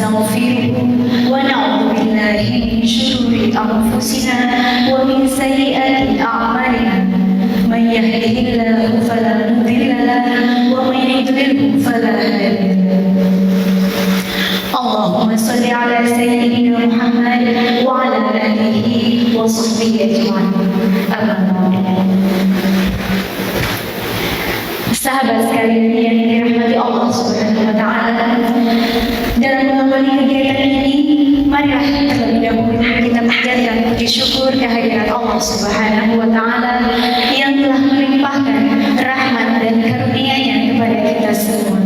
ونستغفره ونعوذ بالله من شرور أنفسنا ومن سيئات أعمالنا من يهده الله فلا مضل له ومن يضلل فلا هادي له اللهم صل على سيدنا محمد وعلى آله وصحبه أجمعين أما بعد. Sahabat sekalian yang dirahmati Allah Subhanahu wa taala, dalam mengawali kegiatan ini, marilah terlebih dahulu kita panjatkan puji syukur kehadirat Allah Subhanahu wa taala yang telah melimpahkan rahmat dan karunia-Nya kepada kita semua.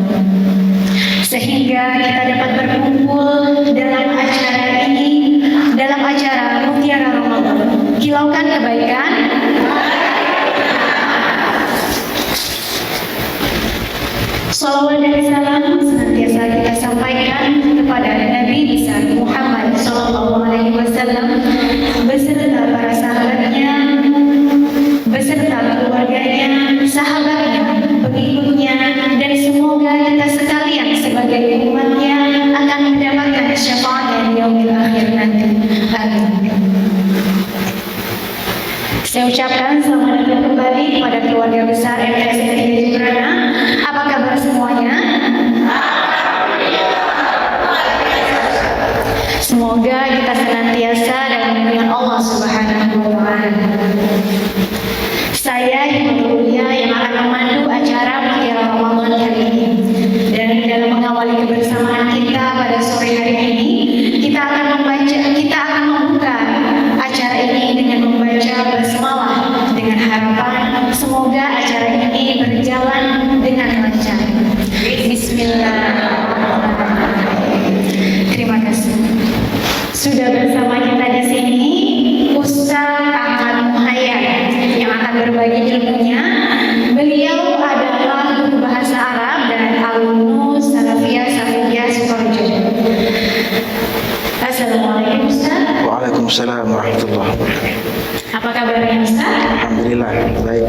Sehingga kita dapat berkumpul dalam acara ini, dalam acara Mutiara Ramadan. Kilaukan kebaikan. Salawat dan salam senantiasa kita sampaikan kepada Nabi besar Muhammad SAW beserta para sahabatnya, beserta keluarganya, sahabatnya, pengikutnya, dan semoga kita sekalian sebagai umatnya akan mendapatkan syafaat di yaumil akhir nanti. Amin. Saya ucapkan selamat datang kembali kepada keluarga besar MTS Negeri Jemberana. Apa kabar semuanya? Semoga kita senantiasa dalam lindungan Allah Subhanahu wa taala. Saya Himatulia yang akan memandu acara Mutiara Ramadan hari ini. Dan dalam mengawali kebersamaan kita pada sore hari ini, kita akan membuka acara ini dengan membaca basmalah dengan harapan semoga acara ini berjalan dengan lancar. Bismillahirrahmanirrahim. Terima kasih. Sudah bersama kita di sini Ustaz Ahmad Muhayyad yang akan berbagi ilmunya. Beliau adalah guru bahasa Arab dan alumnus Salafiyah Safiyah Sukoharjo. Assalamualaikum Ustaz. Waalaikumsalam warahmatullahi wabarakatuh. Apa kabarnya Ustaz? Alhamdulillah baik.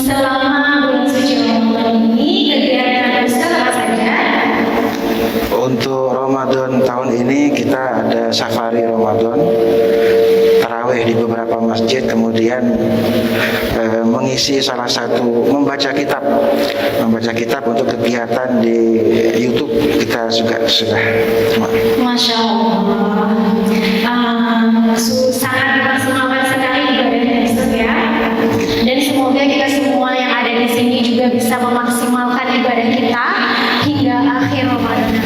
Selama bulan suci Ramadan ini kegiatan Ustaz apa saja? Untuk Ramadan tahun ini kita ada safari Ramadan, tarawih di beberapa masjid, kemudian mengisi salah satu membaca kitab untuk kegiatan di YouTube kita juga sudah. Masya Allah, sangat dimaksimalkan sekali ibadahnya Ustaz ya. Dan semoga kita semua yang ada di sini juga bisa memaksimalkan ibadah kita hingga akhir Ramadan.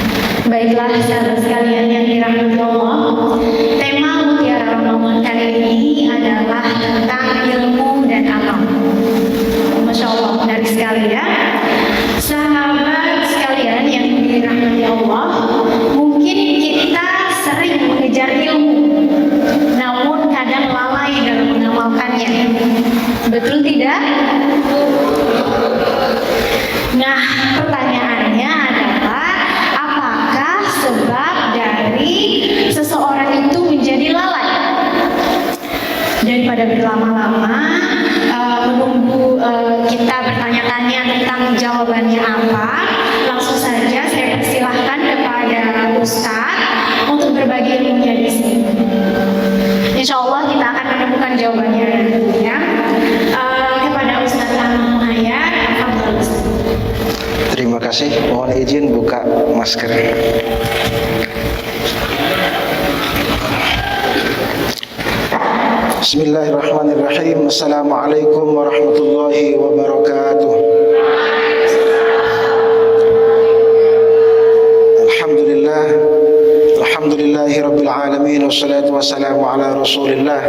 Baiklah sahabat sekalian yang dirahmati Allah, tema Mutiara Ramadan kali ini adalah tentang ilmu dan amal. Masya Allah, menarik sekali ya. Sahabat sekalian yang dirahmati Allah, mungkin kita sering mengejar ilmu, namun kadang lalai dalam mengamalkannya. Betul tidak? Nah, pertanyaannya adalah apakah sebab dari seseorang itu menjadi lalai? Daripada berlama-lama menunggu kita bertanya-tanya tentang jawabannya apa, langsung saja saya persilahkan kepada Ustadz untuk berbagi ilmunya di sini. Insya Allah kita akan menemukan jawabannya ya. Kepada Ustadz Ahmad Muhayyad. Terima kasih. Mohon izin buka masker. Bismillahirrahmanirrahim. Assalamualaikum warahmatullahi wabarakatuh. Alhamdulillah. Alhamdulillahi Rabbil Alamin. Wassalatu wassalamu ala Rasulillah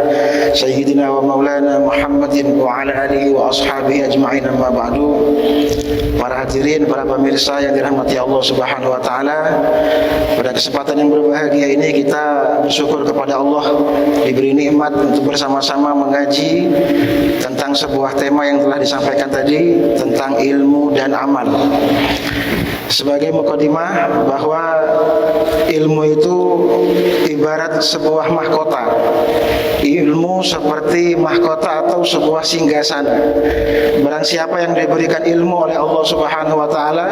Sayyidina wa Maulana Muhammadin wa ala alihi wa ashabihi ajma'in, amma ba'du. Para hadirin, para pemirsa yang dirahmati Allah Subhanahu wa taala, pada kesempatan yang berbahagia ini kita bersyukur kepada Allah diberi nikmat untuk bersama-sama mengaji tentang sebuah tema yang telah disampaikan tadi, tentang ilmu dan amal. sebagai mukadimah bahwa ilmu itu ibarat sebuah mahkota. Ilmu seperti mahkota atau sebuah singgasana. Barang siapa yang diberikan ilmu oleh Allah Subhanahu wa taala,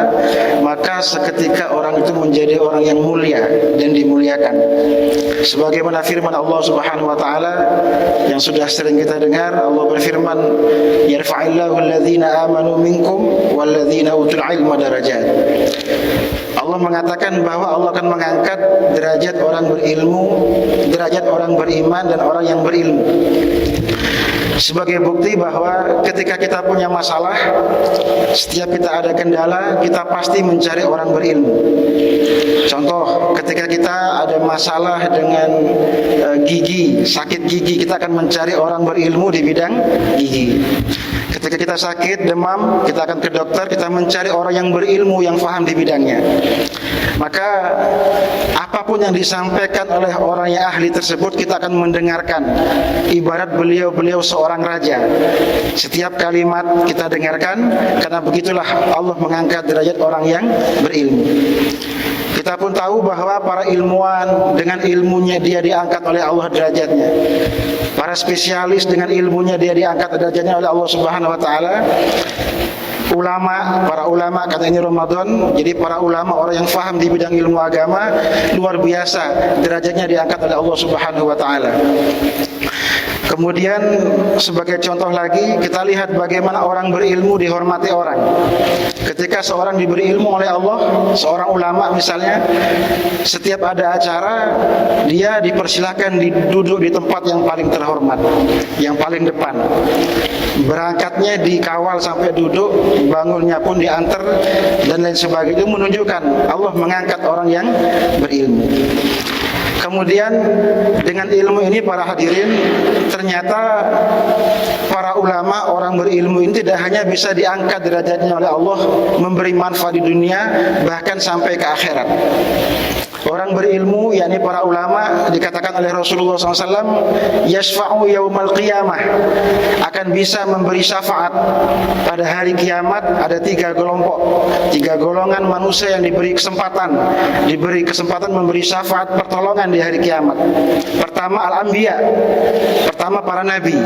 maka seketika orang itu menjadi orang yang mulia dan dimuliakan. Sebagaimana firman Allah Subhanahu wa taala yang sudah sering kita dengar, Allah berfirman, "Yarfa'illahu alladhina amanu minkum walladzina utul ilma darajat." Allah mengatakan bahwa Allah akan mengangkat derajat orang berilmu, derajat orang beriman dan orang yang berilmu. Sebagai bukti bahwa ketika kita punya masalah, setiap kita ada kendala, kita pasti mencari orang berilmu. Contoh, ketika kita ada masalah dengan gigi, sakit gigi, kita akan mencari orang berilmu di bidang gigi. Ketika kita sakit, demam, kita akan ke dokter, kita mencari orang yang berilmu, yang paham di bidangnya. Maka apapun yang disampaikan oleh orang yang ahli tersebut, kita akan mendengarkan. Ibarat beliau seorang raja. Setiap kalimat kita dengarkan, karena begitulah Allah mengangkat derajat orang yang berilmu. Kita pun tahu bahwa para ilmuwan dengan ilmunya dia diangkat oleh Allah derajatnya. Para spesialis dengan ilmunya dia diangkat derajatnya oleh Allah Subhanahu wa taala. Para ulama kata ini Ramadan, jadi para ulama orang yang faham di bidang ilmu agama luar biasa derajatnya diangkat oleh Allah Subhanahu wa taala. Kemudian sebagai contoh lagi, kita lihat bagaimana orang berilmu dihormati orang. Ketika seorang diberi ilmu oleh Allah, seorang ulama misalnya, setiap ada acara, dia dipersilahkan duduk di tempat yang paling terhormat, yang paling depan. Berangkatnya dikawal sampai duduk, bangunnya pun diantar, dan lain sebagainya. Itu menunjukkan Allah mengangkat orang yang berilmu. Kemudian dengan ilmu ini para hadirin, ternyata para ulama, orang berilmu ini tidak hanya bisa diangkat derajatnya oleh Allah, memberi manfaat di dunia, bahkan sampai ke akhirat. Orang berilmu, yakni para ulama, dikatakan oleh Rasulullah SAW, yashfa'u yaumal qiyamah, akan bisa memberi syafaat pada hari kiamat. Ada 3 kelompok, 3 golongan manusia yang diberi kesempatan memberi syafaat pertolongan di hari kiamat. Pertama al-anbiya, pertama para nabi.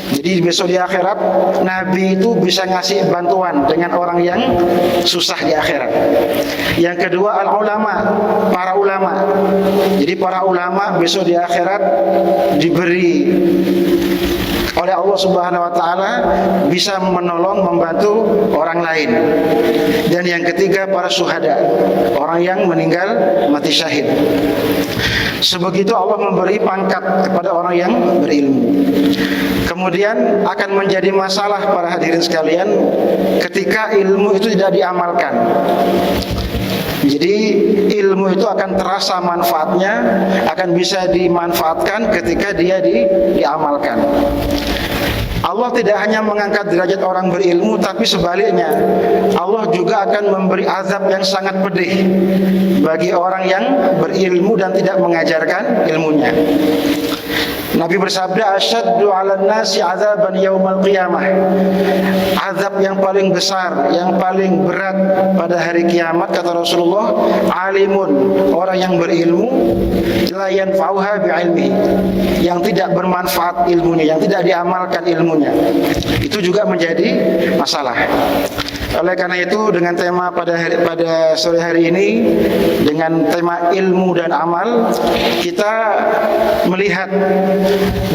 Jadi besok di akhirat, nabi itu bisa ngasih bantuan dengan orang yang susah di akhirat. Yang kedua al-ulama, para ulama. Jadi para ulama besok di akhirat diberi oleh Allah Subhanahu wa taala bisa menolong, membantu orang lain. Dan yang ketiga para syuhada, orang yang meninggal mati syahid. Sebegitu Allah memberi pangkat kepada orang yang berilmu. Kemudian akan menjadi masalah para hadirin sekalian ketika ilmu itu tidak diamalkan. Jadi ilmu itu akan terasa manfaatnya, akan bisa dimanfaatkan ketika dia diamalkan. Allah tidak hanya mengangkat derajat orang berilmu, tapi sebaliknya Allah juga akan memberi azab yang sangat pedih bagi orang yang berilmu dan tidak mengajarkan ilmunya. Nabi bersabda, asyaddu 'alan nasi 'adzaban yaumal qiyamah. Azab yang paling besar, yang paling berat pada hari kiamat, kata Rasulullah, alimun, orang yang berilmu, la yanfa'uha bi'ilmihi, yang tidak bermanfaat ilmunya, yang tidak diamalkan ilmunya. Itu juga menjadi masalah. Oleh karena itu, dengan tema pada sore hari ini, dengan tema ilmu dan amal, kita melihat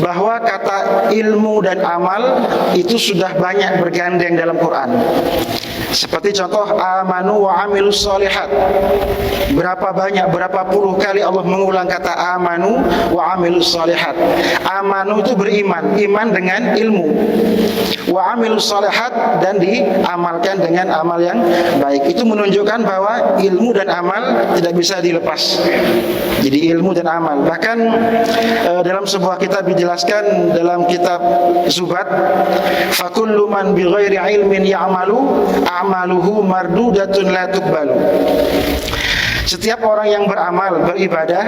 bahwa kata ilmu dan amal itu sudah banyak bergandeng dalam Quran. Seperti contoh amanu wa amilus solihat. Berapa puluh kali Allah mengulang kata amanu wa amilus solihat. Amanu itu beriman, iman dengan ilmu. Wa amilus solihat, dan diamalkan dengan amal yang baik. Itu menunjukkan bahwa ilmu dan amal tidak bisa dilepas. Jadi ilmu dan amal. Bahkan dalam sebuah kitab dijelaskan, dalam kitab Zubat, fakullu man bighairi ilmin ya'malu a'maluhu mardudatun la tuqbalu. Setiap orang yang beramal, beribadah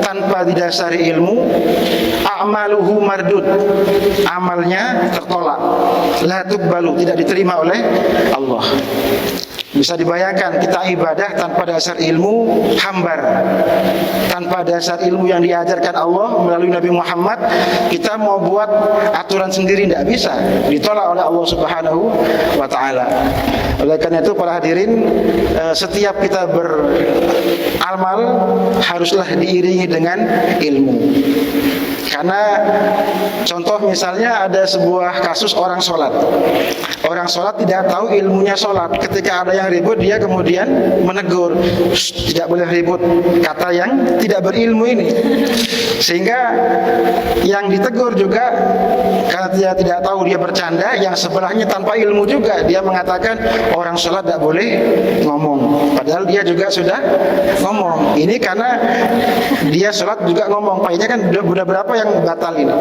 tanpa didasari ilmu, a'maluhu mardud, amalnya tertolak, la tuqbalu, tidak diterima oleh Allah. Bisa dibayangkan kita ibadah tanpa dasar ilmu hambar, tanpa dasar ilmu yang diajarkan Allah melalui Nabi Muhammad. Kita mau buat aturan sendiri tidak bisa, ditolak oleh Allah Subhanahu wa Ta'ala. Oleh karena itu para hadirin, setiap kita beramal haruslah diiringi dengan ilmu. Karena contoh misalnya ada sebuah kasus orang sholat. Orang sholat tidak tahu ilmunya sholat. Ketika ada yang ribut, dia kemudian menegur, tidak boleh ribut, kata yang tidak berilmu ini. Sehingga yang ditegur juga karena dia tidak tahu, dia bercanda. Yang sebelahnya tanpa ilmu juga, dia mengatakan orang sholat tidak boleh ngomong, padahal dia juga sudah ngomong. Ini karena dia sholat juga ngomong, payahnya kan udah berapa yang batal ini.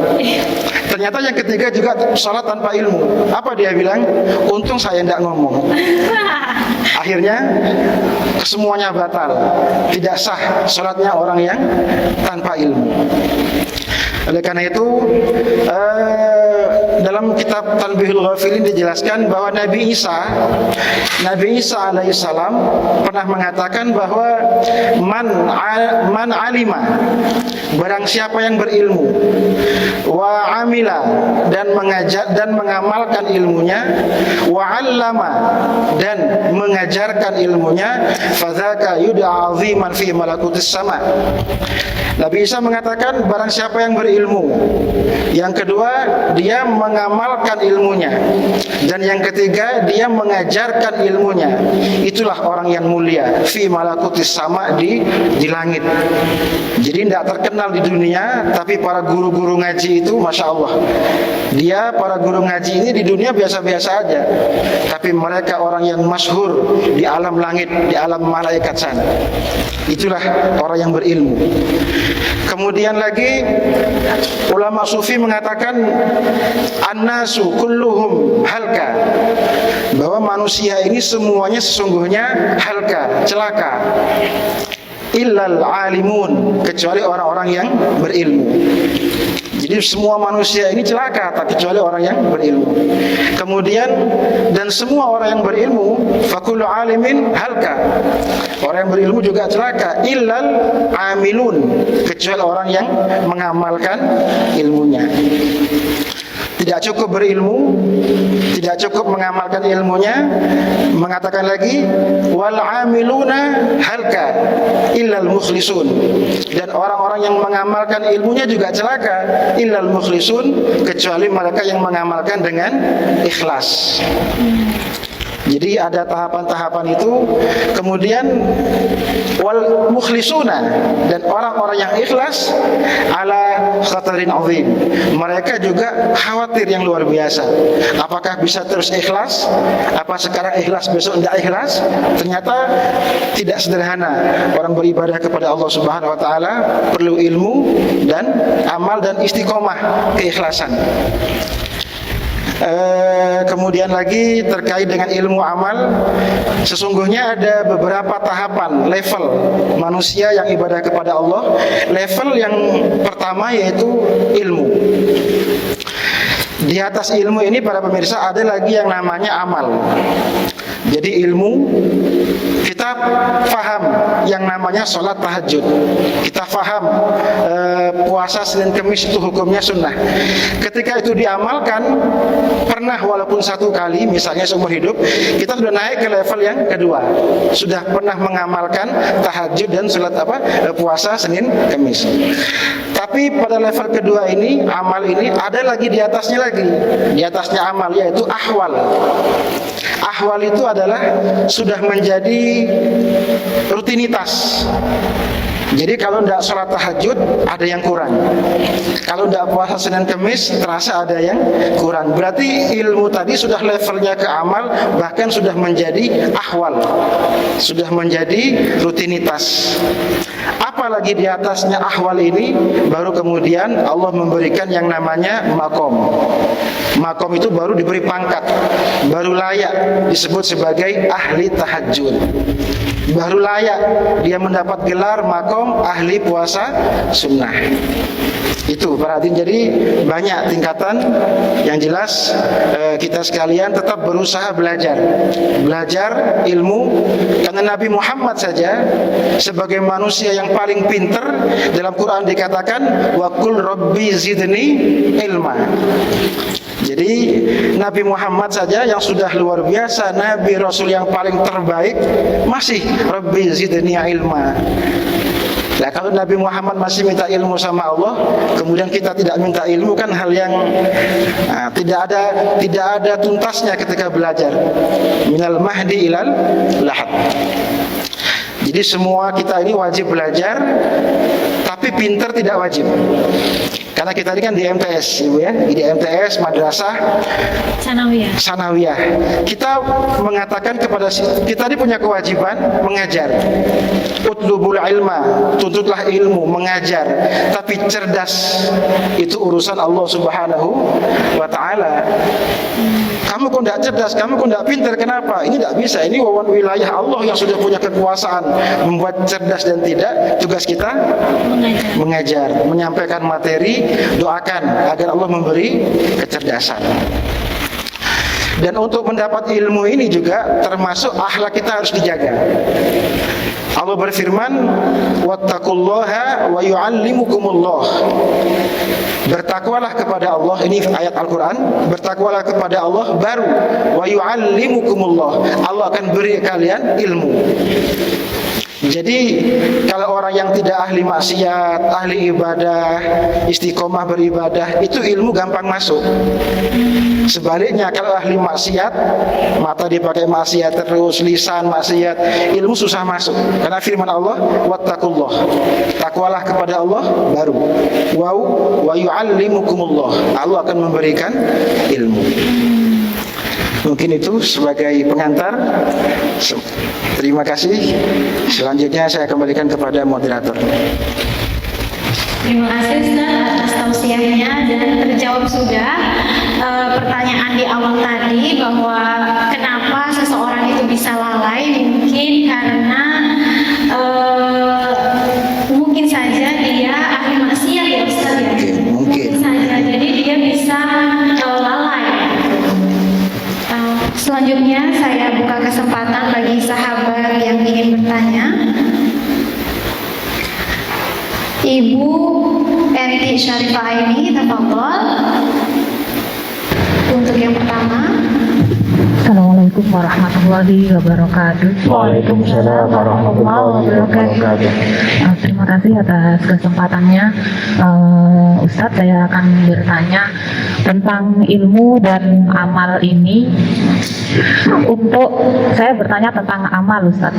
Ternyata yang ketiga juga sholat tanpa ilmu. Apa dia bilang? Untung saya tidak ngomong. Akhirnya semuanya batal, tidak sah sholatnya orang yang tanpa ilmu. Oleh karena itu dalam kitab Tanbihul Ghafilin dijelaskan bahwa Nabi Isa alaihissalam pernah mengatakan bahwa man alima, barang siapa yang berilmu, wa amila, dan mengajar dan mengamalkan ilmunya, wa allama, dan mengajarkan ilmunya, fadzaka yud'a 'aziman fi malakutis sama. Nabi Isa mengatakan barang siapa yang berilmu, yang kedua dia mengamalkan ilmunya, dan yang ketiga dia mengajarkan ilmunya, itulah orang yang mulia fi malakutis sama, di langit. Jadi tidak terkenal di dunia, tapi para guru-guru ngaji itu Masya Allah, para guru ngaji ini di dunia biasa-biasa aja, tapi mereka orang yang masyhur di alam langit, di alam malaikat sana. Itulah orang yang berilmu. Kemudian lagi ulama sufi mengatakan annasu kulluhum halka, bahwa manusia ini semuanya sesungguhnya halka, celaka, illal alimun, kecuali orang-orang yang berilmu. Jadi semua manusia ini celaka tak kecuali orang yang berilmu. Kemudian dan semua orang yang berilmu, fakullu alimin halka, orang yang berilmu juga celaka, illal amilun, kecuali orang yang mengamalkan ilmunya. Tidak cukup berilmu, tidak cukup mengamalkan ilmunya, mengatakan lagi wal amiluna halka illal mukhlisun, dan orang-orang yang mengamalkan ilmunya juga celaka, illal mukhlisun, kecuali mereka yang mengamalkan dengan ikhlas. Jadi ada tahapan-tahapan itu. Kemudian wal mukhlisuna, dan orang-orang yang ikhlas ala khatarin azim, mereka juga khawatir yang luar biasa. Apakah bisa terus ikhlas? Apa sekarang ikhlas besok tidak ikhlas? Ternyata tidak sederhana. Orang beribadah kepada Allah Subhanahu wa taala perlu ilmu dan amal dan istiqomah, keikhlasan. Kemudian lagi terkait dengan ilmu amal, sesungguhnya ada beberapa tahapan level manusia yang ibadah kepada Allah. Level yang pertama yaitu ilmu. Di atas ilmu ini para pemirsa ada lagi yang namanya amal. Jadi ilmu, kita faham yang namanya sholat tahajud, kita faham puasa Senin Kemis itu hukumnya sunnah. Ketika itu diamalkan, pernah walaupun satu kali misalnya seumur hidup, kita sudah naik ke level yang kedua, sudah pernah mengamalkan tahajud dan sholat puasa Senin Kemis. Tapi pada level kedua ini, amal ini ada lagi di atasnya lagi, di atasnya amal, yaitu ahwal. Ahwal itu adalah sudah menjadi rutinitas. Jadi kalau tidak sholat tahajud ada yang kurang, kalau tidak puasa Senin Kemis terasa ada yang kurang. Berarti ilmu tadi sudah levelnya ke amal, bahkan sudah menjadi ahwal, sudah menjadi rutinitas. Apalagi di atasnya ahwal ini, baru kemudian Allah memberikan yang namanya makom. Makom itu baru diberi pangkat, baru layak disebut sebagai ahli tahajud, baru layak dia mendapat gelar makom ahli puasa sunnah. Itu perhatiin, jadi banyak tingkatan. Yang jelas kita sekalian tetap berusaha belajar ilmu, karena Nabi Muhammad saja sebagai manusia yang paling pinter, dalam Quran dikatakan wa qul rabbi zidni ilma. Jadi Nabi Muhammad saja yang sudah luar biasa, Nabi Rasul yang paling terbaik, masih rabbi zidni ilma. Nah, kalau Nabi Muhammad masih minta ilmu sama Allah, kemudian kita tidak minta ilmu, kan hal yang tidak ada tuntasnya ketika belajar. Minal mahdi ilal lahad. Jadi semua kita ini wajib belajar, tapi pinter tidak wajib. Karena kita ini kan di MTS, Ibu ya, di MTS Madrasah Sanawiyah. Kita mengatakan kepada kita ini punya kewajiban mengajar. Utlubul ilma, tuntutlah ilmu, mengajar. Tapi cerdas itu urusan Allah Subhanahu wa taala. Kamu kok tidak cerdas, kamu kok tidak pintar, kenapa? Ini tidak bisa. Ini wilayah Allah yang sudah punya kekuasaan membuat cerdas dan tidak. Tugas kita mengajar, menyampaikan materi. Doakan agar Allah memberi kecerdasan. Dan untuk mendapat ilmu ini juga termasuk akhlak kita harus dijaga. Allah berfirman, wattaqullaha wa yu'allimukumullah. Bertakwalah kepada Allah, ini ayat Al-Quran. Bertakwalah kepada Allah, baru wa yu'allimukumullah, Allah akan beri kalian ilmu. Jadi kalau orang yang tidak ahli maksiat, ahli ibadah, istiqomah beribadah, itu ilmu gampang masuk. Sebaliknya kalau ahli maksiat, mata dipakai maksiat terus, lisan maksiat, ilmu susah masuk. Karena firman Allah, wattaqullah, takwalah kepada Allah, baru wa yu'allimukumullah, Allah akan memberikan ilmu. Mungkin itu sebagai pengantar. Terima kasih. Selanjutnya saya kembalikan kepada moderator. Terima kasih Ustaz atas tausiahnya, dan terjawab sudah pertanyaan di awal tadi bahwa kenapa seseorang itu bisa lalai. Mungkin karena mungkin saja dia ahli maksiat ya Ustaz ya. Mungkin saja, jadi dia bisa lalai. Selanjutnya saya buka kesempatan bagi sahabat yang ingin bertanya. Ibu Enti Syarifah ini, tafadhol. Untuk yang pertama. Assalamualaikum warahmatullahi wabarakatuh. Waalaikumsalam warahmatullahi wabarakatuh. Terima kasih atas kesempatannya. Ustadz, saya akan bertanya tentang ilmu dan amal ini. Saya bertanya tentang amal, Ustadz.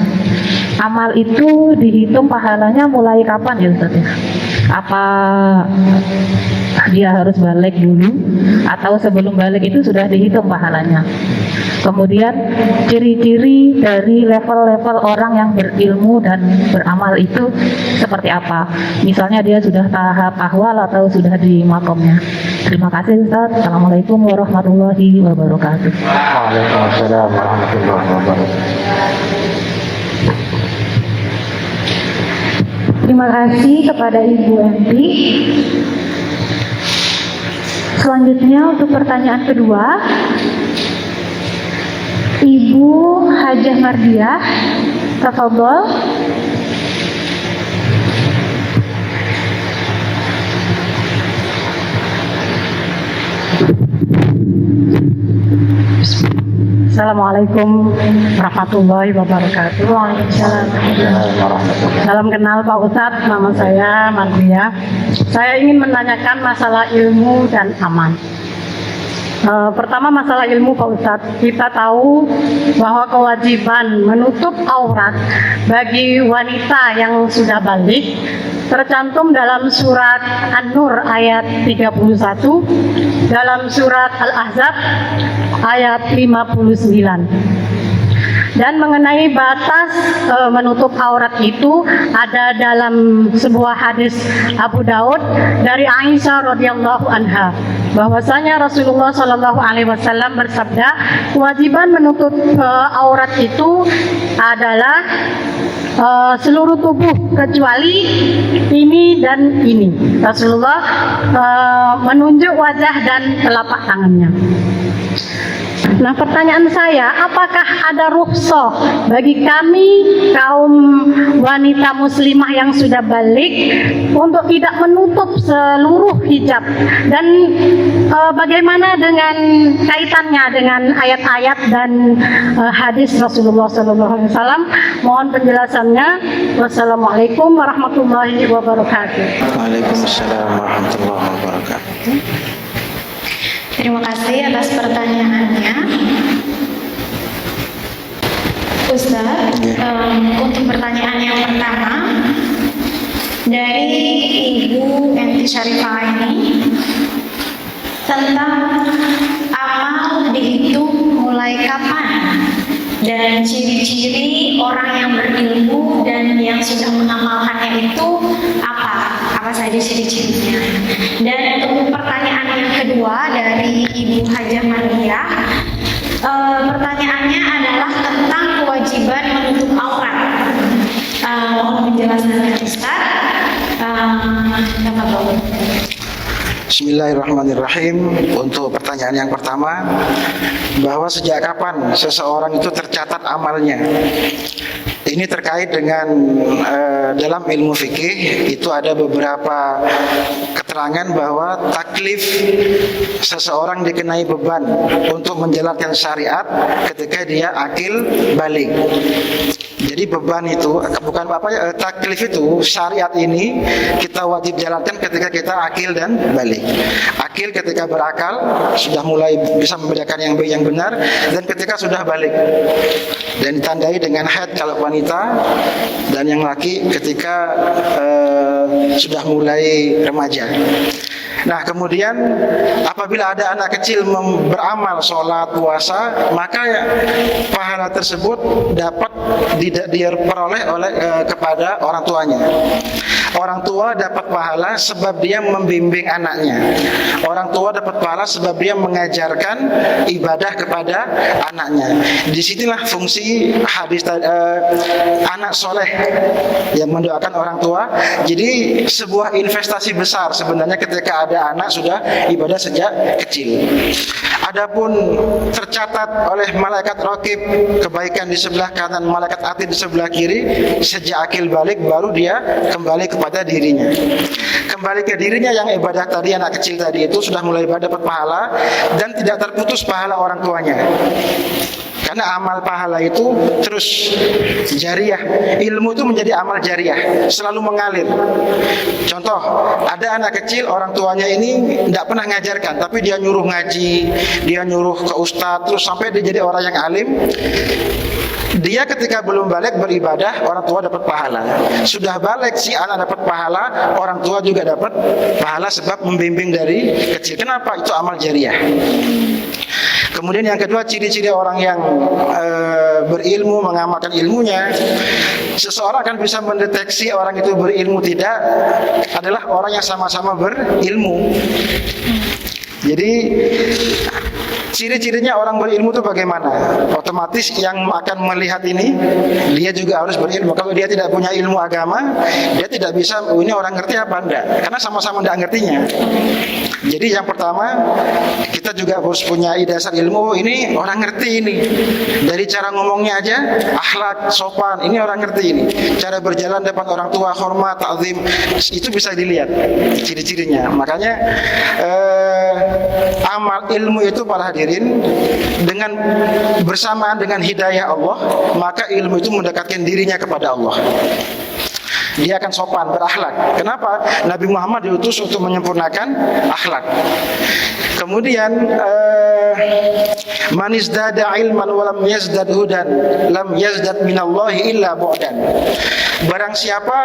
Amal itu dihitung pahalanya mulai kapan ya Ustadz? Apa dia harus balik dulu, atau sebelum balik itu sudah dihitung pahalanya? Kemudian ciri-ciri dari level-level orang yang berilmu dan beramal itu seperti apa? Misalnya dia sudah tahap ahwal atau sudah di makomnya. Terima kasih Ustaz. Assalamualaikum warahmatullahi wabarakatuh. Waalaikumsalam warahmatullahi wabarakatuh. Terima kasih kepada Ibu Enti. Selanjutnya untuk pertanyaan kedua, Ibu Hajah Mardiah, tafadhol. Assalamualaikum warahmatullahi wabarakatuh. Waalaikumsalam. Salam kenal Pak Ustadz, nama saya Mardiah. Saya ingin menanyakan masalah ilmu dan aman. Pertama masalah ilmu Pak Ustadz, kita tahu bahwa kewajiban menutup aurat bagi wanita yang sudah balik tercantum dalam surat An-Nur ayat 31, dalam surat Al-Ahzab ayat 59. Dan mengenai batas menutup aurat itu ada dalam sebuah hadis Abu Daud dari Aisyah radhiyallahu anha bahwasanya Rasulullah Shallallahu alaihi wasallam bersabda, kewajiban menutup aurat itu adalah seluruh tubuh kecuali ini dan ini. Rasulullah menunjuk wajah dan telapak tangannya. Nah, pertanyaan saya, apakah ada rukhsah bagi kami kaum wanita muslimah yang sudah balik untuk tidak menutup seluruh hijab? Dan bagaimana dengan kaitannya dengan ayat-ayat dan hadis Rasulullah SAW? Mohon penjelasannya. Wassalamualaikum warahmatullahi wabarakatuh. Waalaikumsalam warahmatullahi wabarakatuh. Terima kasih atas pertanyaannya, Ustaz. Untuk pertanyaan yang pertama dari Ibu Enti Syarifah ini tentang amal dihitung mulai kapan dan ciri-ciri orang yang berilmu dan yang sudah mengamalkannya itu apa saja ciri-cirinya. Dan untuk pertanyaan yang kedua dari Ibu Hajah Mardiah, pertanyaannya adalah tentang kewajiban menutup aurat. Mohon penjelasannya, Ustaz. Bismillahirrahmanirrahim. Untuk pertanyaan yang pertama, bahwa sejak kapan seseorang itu tercatat amalnya? Ini terkait dengan dalam ilmu fikih itu ada beberapa keterangan bahwa taklif seseorang dikenai beban untuk menjalankan syariat ketika dia akil balik. Jadi beban itu bukan taklif itu syariat ini kita wajib jalankan ketika kita akil dan balik. Akil ketika berakal sudah mulai bisa membedakan yang baik yang benar, dan ketika sudah balik, dan ditandai dengan haid kalau wanita, dan yang laki ketika sudah mulai remaja. Nah, kemudian apabila ada anak kecil beramal sholat, puasa, maka pahala tersebut dapat diperoleh oleh kepada orang tuanya. Orang tua dapat pahala sebab dia membimbing anaknya. Orang tua dapat pahala sebab dia mengajarkan ibadah kepada anaknya. Disinilah fungsi hadis anak soleh yang mendoakan orang tua. Jadi sebuah investasi besar sebenarnya ketika ada anak sudah ibadah sejak kecil. Adapun tercatat oleh malaikat raqib kebaikan di sebelah kanan, malaikat atid di sebelah kiri, sejak akil balik baru dia kembali kepada dirinya. Kembali ke dirinya yang ibadah tadi, anak kecil tadi itu sudah mulai dapat pahala dan tidak terputus pahala orang tuanya. Karena amal pahala itu terus jariah. Ilmu itu menjadi amal jariah, selalu mengalir. Contoh, ada anak kecil orang tuanya ini tidak pernah ngajarkan, tapi dia nyuruh ngaji, dia nyuruh ke ustadz, terus sampai dia jadi orang yang alim. Dia ketika belum balik beribadah, orang tua dapat pahala. Sudah balik si anak dapat pahala, orang tua juga dapat pahala sebab membimbing dari kecil. Kenapa? Itu amal jariah. Kemudian yang kedua, ciri-ciri orang yang berilmu, mengamalkan ilmunya. Seseorang akan bisa mendeteksi orang itu berilmu tidak adalah orang yang sama-sama berilmu. Jadi ciri-cirinya orang berilmu itu bagaimana? Otomatis yang akan melihat ini dia juga harus berilmu. Kalau dia tidak punya ilmu agama, dia tidak bisa ini orang ngerti apa enggak, karena sama-sama enggak ngertinya. Jadi yang pertama, kita juga harus punya dasar ilmu. Ini orang ngerti ini. Dari cara ngomongnya aja, akhlak, sopan, ini orang ngerti ini. Cara berjalan depan orang tua, hormat, ta'zim, itu bisa dilihat ciri-cirinya. Makanya amal ilmu itu para hadirin dengan bersamaan dengan hidayah Allah, maka ilmu itu mendekatkan dirinya kepada Allah. Dia akan sopan, berakhlak. Kenapa? Nabi Muhammad diutus untuk menyempurnakan akhlak. Kemudian man izdada ilman wa lam yazdad hudan lam yazdad minallahi illa bu'dan. Barang siapa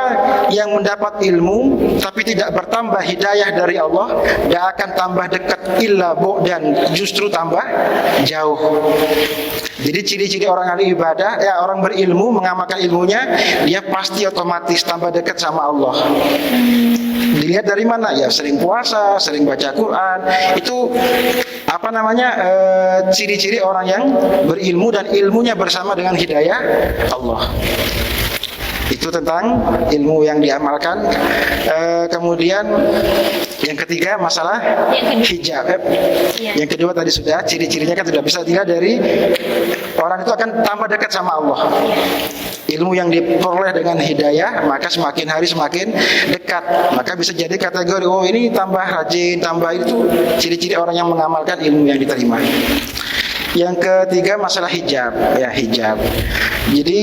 yang mendapat ilmu tapi tidak bertambah hidayah dari Allah, dia akan tambah dekat illa bu'dan, justru tambah jauh. Jadi ciri-ciri orang ahli ibadah, ya orang berilmu, mengamalkan ilmunya, dia pasti otomatis tambah dekat sama Allah. Dilihat dari mana? Ya sering puasa, sering baca Quran. Itu apa namanya, ciri-ciri orang yang berilmu dan ilmunya bersama dengan hidayah Allah. Itu tentang ilmu yang diamalkan. Kemudian yang ketiga masalah hijab. Yang kedua tadi sudah, ciri-cirinya kan sudah bisa dilihat dari orang itu akan tambah dekat sama Allah. Ilmu yang diperoleh dengan hidayah, maka semakin hari semakin dekat. Maka bisa jadi kategori, oh ini tambah rajin, tambah itu ciri-ciri orang yang mengamalkan ilmu yang diterima. Yang ketiga masalah hijab, ya hijab. Jadi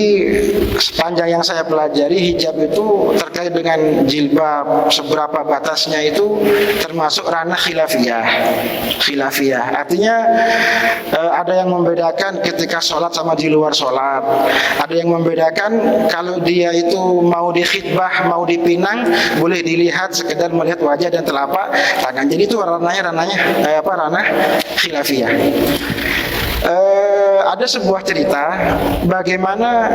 sepanjang yang saya pelajari, hijab itu terkait dengan jilbab, seberapa batasnya itu termasuk ranah khilafiyah. Khilafiyah artinya ada yang membedakan ketika sholat sama di luar sholat. Ada yang membedakan kalau dia itu mau dikhitbah, mau dipinang, boleh dilihat sekedar melihat wajah dan telapak tangan. Jadi itu ranah khilafiyah. Ada sebuah cerita bagaimana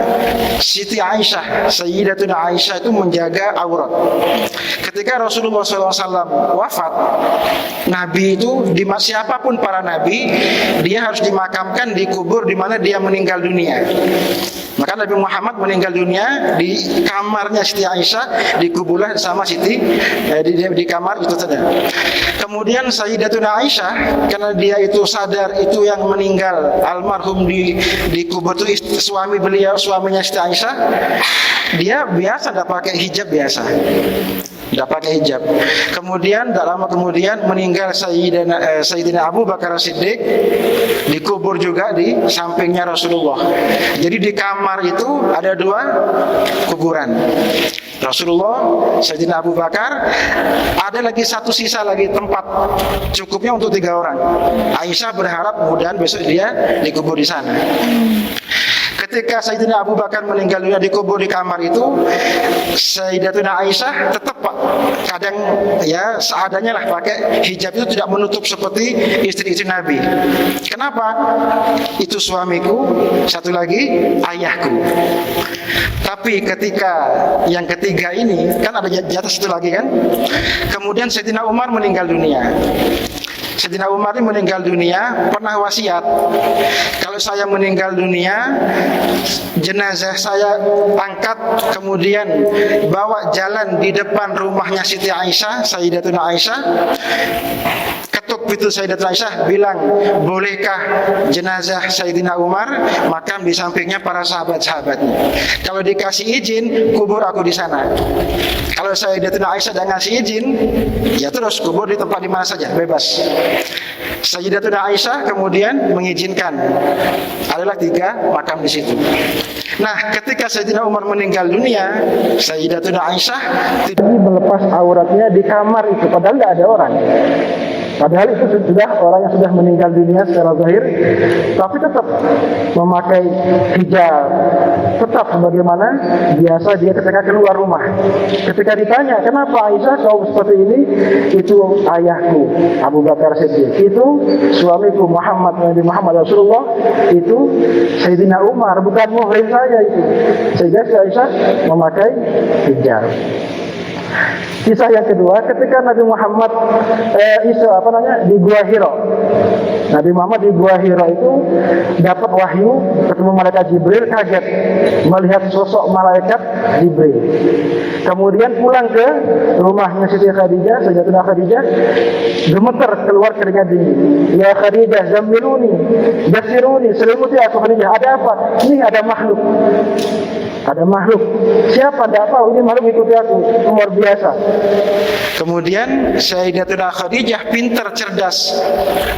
Siti Aisyah, Sayyidatuna Aisyah itu menjaga aurat. Ketika Rasulullah SAW wafat, Nabi itu, siapapun para Nabi, dia harus dimakamkan, dikubur di mana dia meninggal dunia. Maka Nabi Muhammad meninggal dunia di kamarnya Siti Aisyah, dikuburlah sama Siti di kamar itu saja. Kemudian Sayyidatuna Aisyah, karena dia itu sadar itu yang meninggal almarhum dikubur itu suami beliau, suaminya Siti Aisyah, dia biasa tidak pakai hijab biasa. Tidak pakai hijab. Kemudian tak lama kemudian meninggal Sayyidina Abu Bakar Siddiq, dikubur juga di sampingnya Rasulullah. Jadi di kamar itu ada dua kuburan, Rasulullah, Sayyidina Abu Bakar. Ada lagi satu sisa lagi tempat, cukupnya untuk 3 orang. Aisyah berharap mudah-mudahan besok dia dikubur di sana. Ketika Sayyidina Abu Bakar meninggal dunia dikubur di kamar itu, Sayyidatuna Aisyah tetap kadang ya seadanya lah pakai hijab, itu tidak menutup seperti istri-istri Nabi. Kenapa? Itu suamiku, satu lagi ayahku. Tapi ketika yang ketiga ini, kan ada di atas itu lagi kan. Kemudian Sayyidina Umar meninggal dunia. Sayyidina Umar ini meninggal dunia, pernah wasiat, kalau saya meninggal dunia, jenazah saya angkat, kemudian bawa jalan di depan rumahnya Siti Aisyah, Sayyidatuna Aisyah, ketuk pintu Sayyidatuna Aisyah, bilang, bolehkah jenazah Sayyidina Umar makam di sampingnya para sahabat-sahabatnya? Kalau dikasih izin, kubur aku di sana. Kalau Sayyidatuna Aisyah tidak ngasih izin, ya terus kubur di tempat di mana saja, bebas. Sayyidatuna Aisyah kemudian mengizinkan, adalah 3 makam di situ. Nah, ketika Sayyidina Umar meninggal dunia, Sayyidatuna Aisyah tidak melepas auratnya di kamar itu, padahal tidak ada orang. Padahal itu sudah orang yang sudah meninggal dunia secara zahir, tapi tetap memakai hijab, tetap sebagaimana biasa dia ketika keluar rumah. Ketika ditanya, kenapa Aisyah kau seperti ini? Itu ayahku Abu Bakar Siddiq, itu suamiku Nabi Muhammad Rasulullah, itu Sayyidina Umar, bukan muhrim saya itu. Sehingga Aisyah memakai hijab. Kisah yang kedua, ketika Nabi Muhammad di Gua Hira. Nabi Muhammad di Gua Hira itu dapat wahyu, ketemu malaikat Jibril, kaget melihat sosok malaikat Jibril. Kemudian pulang ke rumahnya Siti Khadijah, Sayyidatuna Khadijah, gemeter keluar keringat dingin. Ya Khadijah, zammiluni, basiruni, selimuti aku Khadijah. Ada apa? Ini ada makhluk. Ada makhluk. Siapa? Tidak tahu. Ini makhluk ikuti aku. Luar biasa. Kemudian Sayyidatuna Khadijah pintar, cerdas,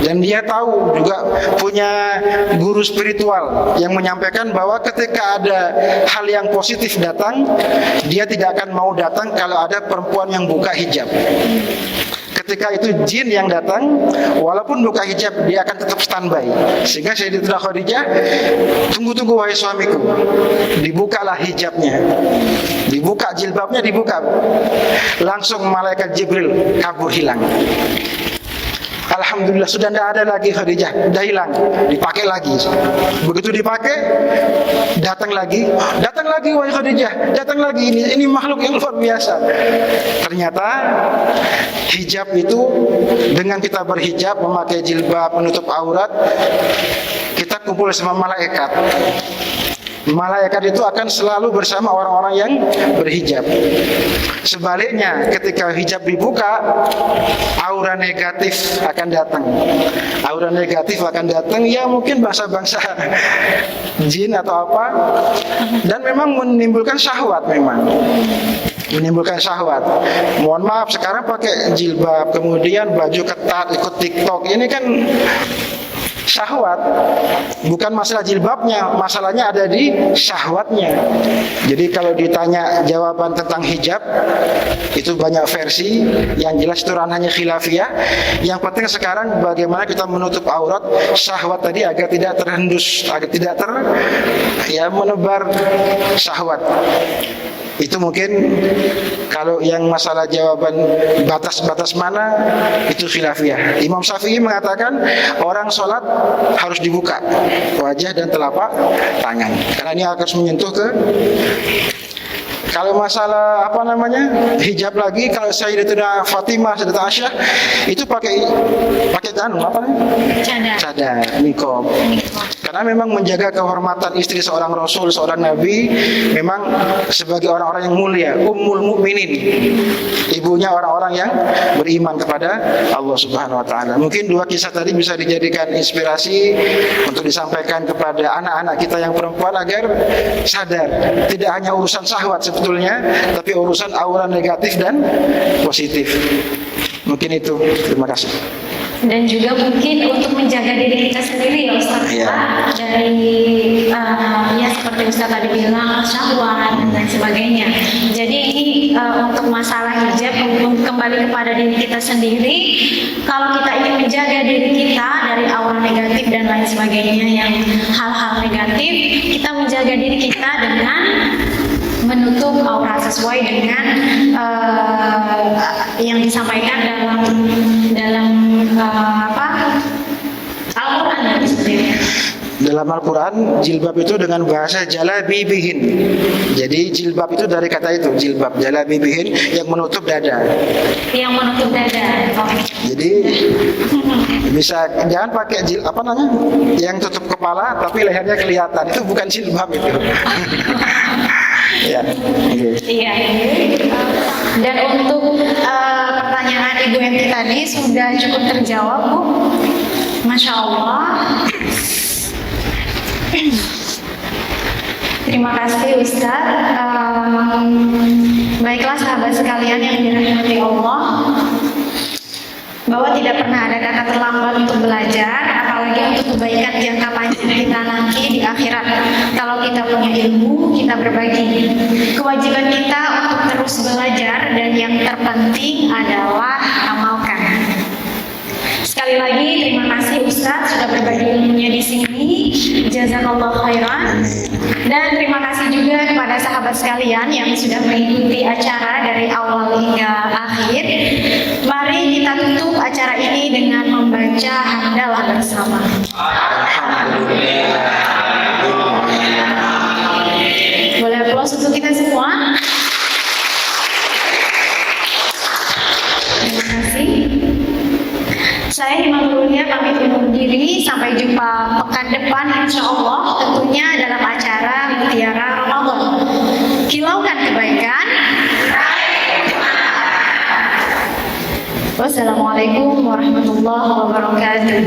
dan dia tahu juga punya guru spiritual yang menyampaikan bahwa ketika ada hal yang positif datang, dia tidak akan mau datang kalau ada perempuan yang buka hijab. Ketika itu jin yang datang, walaupun buka hijab, dia akan tetap standby. Sehingga Sayyidatuna Khadijah, tunggu wahai suamiku. Dibukalah hijabnya, dibuka jilbabnya, dibuka. Langsung malaikat Jibril kabur hilang. Alhamdulillah sudah tidak ada lagi Khadijah, sudah hilang, dipakai lagi. Begitu dipakai, datang lagi wahai Khadijah, datang lagi, ini makhluk yang luar biasa. Ternyata hijab itu, dengan kita berhijab, memakai jilbab, menutup aurat, kita kumpul sama malaikat. Malaikat itu akan selalu bersama orang-orang yang berhijab. Sebaliknya, ketika hijab dibuka, aura negatif akan datang. Aura negatif akan datang, ya mungkin bangsa-bangsa jin atau apa, dan memang menimbulkan syahwat menimbulkan syahwat. Mohon maaf, sekarang pakai jilbab, kemudian baju ketat, ikut TikTok, ini kan syahwat. Bukan masalah jilbabnya, masalahnya ada di syahwatnya. Jadi kalau ditanya jawaban tentang hijab, itu banyak versi. Yang jelas itu ranahnya khilafiyah. Yang penting sekarang bagaimana kita menutup aurat syahwat tadi agar tidak terhendus, agar tidak menebar syahwat. Itu mungkin kalau yang masalah jawaban batas-batas mana, itu khilafiyah. Imam Syafi'i mengatakan orang sholat harus dibuka wajah dan telapak tangan, karena ini akan menyentuh ke. Kalau masalah hijab lagi, kalau Sayyidatuna Fatimah, Sayyidatuna Aisyah itu pakai cadar, niqab. Karena memang menjaga kehormatan istri seorang Rasul, seorang Nabi, memang sebagai orang-orang yang mulia, ummul mukminin, ibunya orang-orang yang beriman kepada Allah Subhanahu wa taala. Mungkin dua kisah tadi bisa dijadikan inspirasi untuk disampaikan kepada anak-anak kita yang perempuan agar sadar tidak hanya urusan syahwat sebetulnya, tapi urusan aura negatif dan positif. Mungkin itu. Terima kasih. Dan juga mungkin untuk menjaga diri kita sendiri ya Ustaz, dari seperti Ustaz tadi bilang syahwat dan sebagainya. Jadi ini untuk masalah hijab, kembali kepada diri kita sendiri. Kalau kita ingin menjaga diri kita dari aura negatif dan lain sebagainya, yang hal-hal negatif, kita menjaga diri kita dengan menutup aurat sesuai dengan yang disampaikan dalam Al-Quran ya sendiri. Dalam Al-Quran, jilbab itu dengan bahasa jalabibihin. Jadi jilbab itu dari kata itu, jilbab, jalabibihin, yang menutup dada. Yang menutup dada. Jadi bisa, jangan pakai yang tutup kepala tapi lehernya kelihatan, itu bukan jilbab itu. Ya. Iya. Dan untuk pertanyaan Ibu Enti tadi sudah cukup terjawab, Bu. Masya Allah. Terima kasih Ustaz. Baiklah sahabat sekalian yang dirahmati Allah, bahwa tidak pernah ada kata terlambat untuk belajar, apalagi untuk kebaikan jangka panjang kita nanti di akhirat. Kalau kita punya ilmu, kita berbagi. Kewajiban kita untuk terus belajar, dan yang terpenting adalah amalkan. Sekali lagi terima kasih Ustaz sudah berbagi ilmunya di sini. Jazakallah khairan. Dan terima kasih juga kepada sahabat sekalian yang sudah mengikuti acara dari awal hingga akhir. Mari kita tutup acara ini dengan membaca hamdalah bersama. Boleh aplaus untuk kita semua. Terima kasih. Saya Himalulia pamit undur diri. Sampai jumpa pekan depan insya Allah, tentunya dalam acara Mutiara Ramadan. Kilaukan kebaikan. Wassalamualaikum warahmatullahi wabarakatuh.